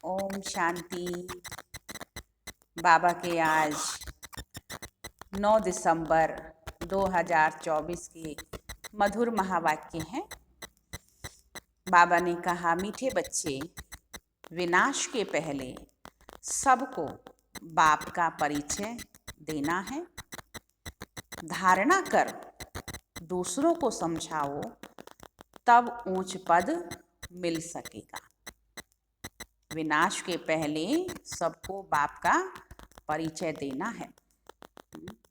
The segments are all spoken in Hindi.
ओम शांति। बाबा के आज 9 दिसंबर 2024 के मधुर महावाक्य हैं। बाबा ने कहा, मीठे बच्चे, विनाश के पहले सबको बाप का परिचय देना है। धारणा कर दूसरों को समझाओ, तब ऊंच पद मिल सकेगा। विनाश के पहले सबको बाप का परिचय देना है।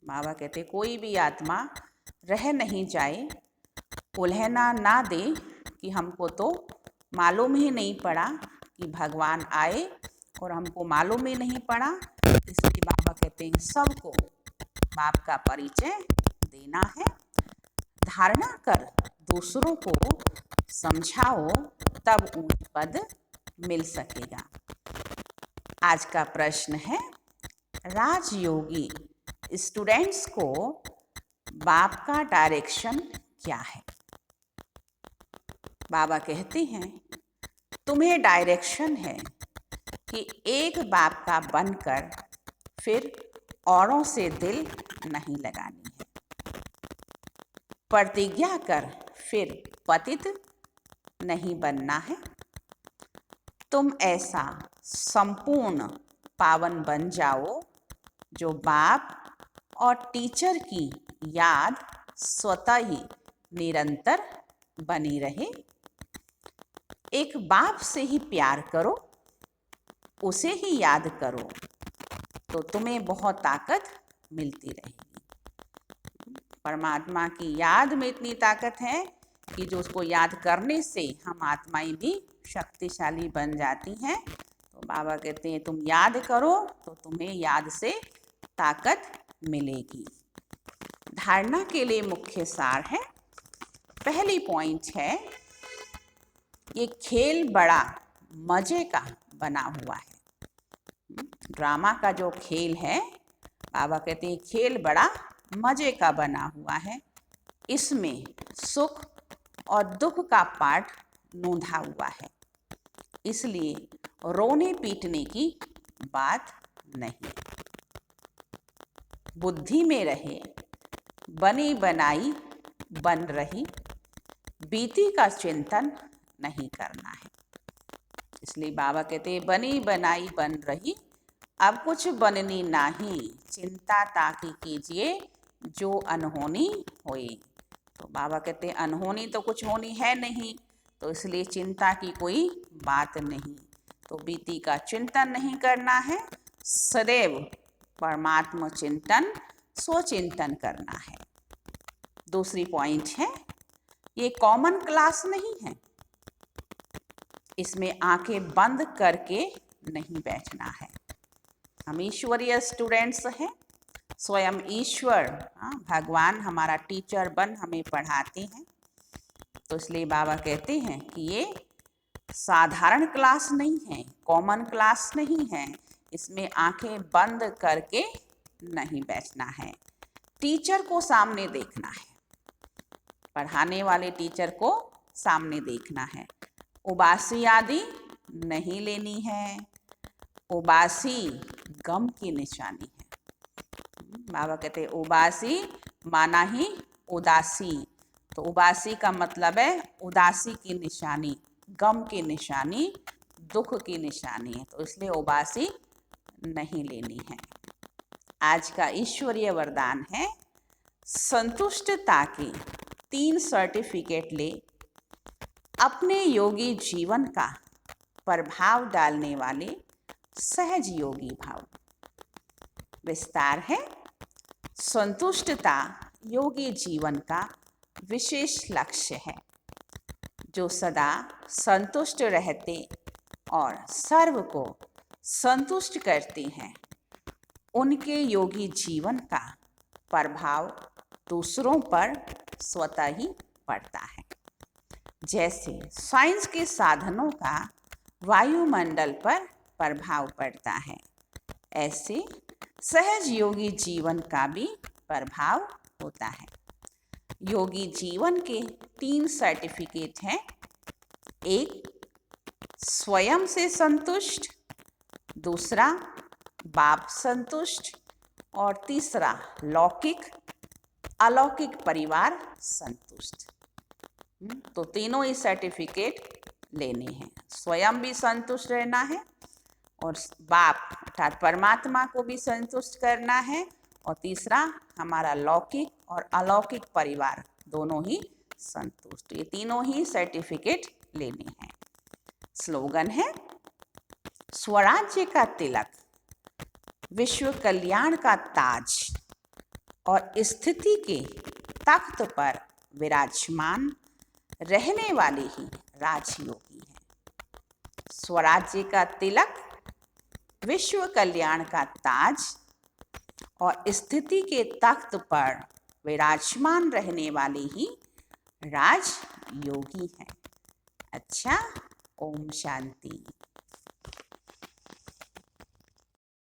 बाबा कहते कोई भी आत्मा रह नहीं जाए, उल्हना ना दे कि हमको तो मालूम ही नहीं पड़ा कि भगवान आए और हमको मालूम ही नहीं पड़ा। इसलिए बाबा कहते हैं सबको बाप का परिचय देना है। धारणा कर दूसरों को समझाओ, तब ऊंच पद मिल सकेगा। आज का प्रश्न है, राजयोगी स्टूडेंट्स को बाप का डायरेक्शन क्या है? बाबा कहते हैं तुम्हें डायरेक्शन है कि एक बाप का बनकर फिर औरों से दिल नहीं लगानी है। प्रतिज्ञा कर फिर पतित नहीं बनना है। तुम ऐसा संपूर्ण पावन बन जाओ जो बाप और टीचर की याद स्वतः ही निरंतर बनी रहे। एक बाप से ही प्यार करो, उसे ही याद करो, तो तुम्हें बहुत ताकत मिलती रहेगी। परमात्मा की याद में इतनी ताकत है कि जो उसको याद करने से हम आत्माएं भी शक्तिशाली बन जाती हैं। तो बाबा कहते हैं तुम याद करो तो तुम्हें याद से ताकत मिलेगी। धारणा के लिए मुख्य सार है। पहली पॉइंट है, ये खेल बड़ा मजे का बना हुआ है। ड्रामा का जो खेल है, बाबा कहते हैं खेल बड़ा मजे का बना हुआ है। इसमें सुख और दुख का पाठ नोंधा हुआ है, इसलिए रोने पीटने की बात नहीं। बुद्धि में रहे, बनी बनाई बन रही, बीती का चिंतन नहीं करना है। इसलिए बाबा कहते हैं बनी बनाई बन रही, अब कुछ बननी नहीं, चिंता ताकि कीजिए जो अनहोनी होए। तो बाबा कहते हैं अनहोनी तो कुछ होनी है नहीं, तो इसलिए चिंता की कोई बात नहीं। तो बीती का चिंतन नहीं करना है, सदैव परमात्मा चिंतन स्वचिंतन करना है। दूसरी पॉइंट है, ये कॉमन क्लास नहीं है, इसमें आंखें बंद करके नहीं बैठना है। हम ईश्वरीय स्टूडेंट्स हैं, स्वयं ईश्वर भगवान हमारा टीचर बन हमें पढ़ाते हैं। तो इसलिए बाबा कहते हैं कि ये साधारण क्लास नहीं है, कॉमन क्लास नहीं है, इसमें आंखें बंद करके नहीं बैठना है। टीचर को सामने देखना है, पढ़ाने वाले टीचर को सामने देखना है। उबासी आदि नहीं लेनी है, उबासी गम की निशानी है। बाबा कहते हैं उबासी माना ही उदासी, तो उबासी का मतलब है उदासी की निशानी, गम की निशानी, दुख की निशानी है। तो इसलिए उबासी नहीं लेनी है। आज का ईश्वरीय वरदान है, संतुष्टता के 3 सर्टिफिकेट ले, अपने योगी जीवन का प्रभाव डालने वाले सहज योगी भाव। विस्तार है, संतुष्टता योगी जीवन का विशेष लक्ष्य है। जो सदा संतुष्ट रहते और सर्व को संतुष्ट करते हैं, उनके योगी जीवन का प्रभाव दूसरों पर स्वतः ही पड़ता है। जैसे साइंस के साधनों का वायुमंडल पर प्रभाव पड़ता है, ऐसे सहज योगी जीवन का भी प्रभाव होता है। योगी जीवन के 3 सर्टिफिकेट हैं। एक, स्वयं से संतुष्ट, दूसरा बाप संतुष्ट और तीसरा लौकिक अलौकिक परिवार संतुष्ट। तो तीनों ही सर्टिफिकेट लेने हैं। स्वयं भी संतुष्ट रहना है और बाप अर्थात परमात्मा को भी संतुष्ट करना है और तीसरा हमारा लौकिक और अलौकिक परिवार दोनों ही संतुष्ट। ये तीनों ही सर्टिफिकेट लेने हैं। स्लोगन है स्वराज्य का तिलक, विश्व कल्याण का ताज और स्थिति के तख्त पर विराजमान रहने वाले ही राजयोगी हैं। स्वराज्य का तिलक, विश्व कल्याण का ताज और स्थिति के तख्त पर विराजमान रहने वाले ही राजयोगी हैं। अच्छा, ओम शांति।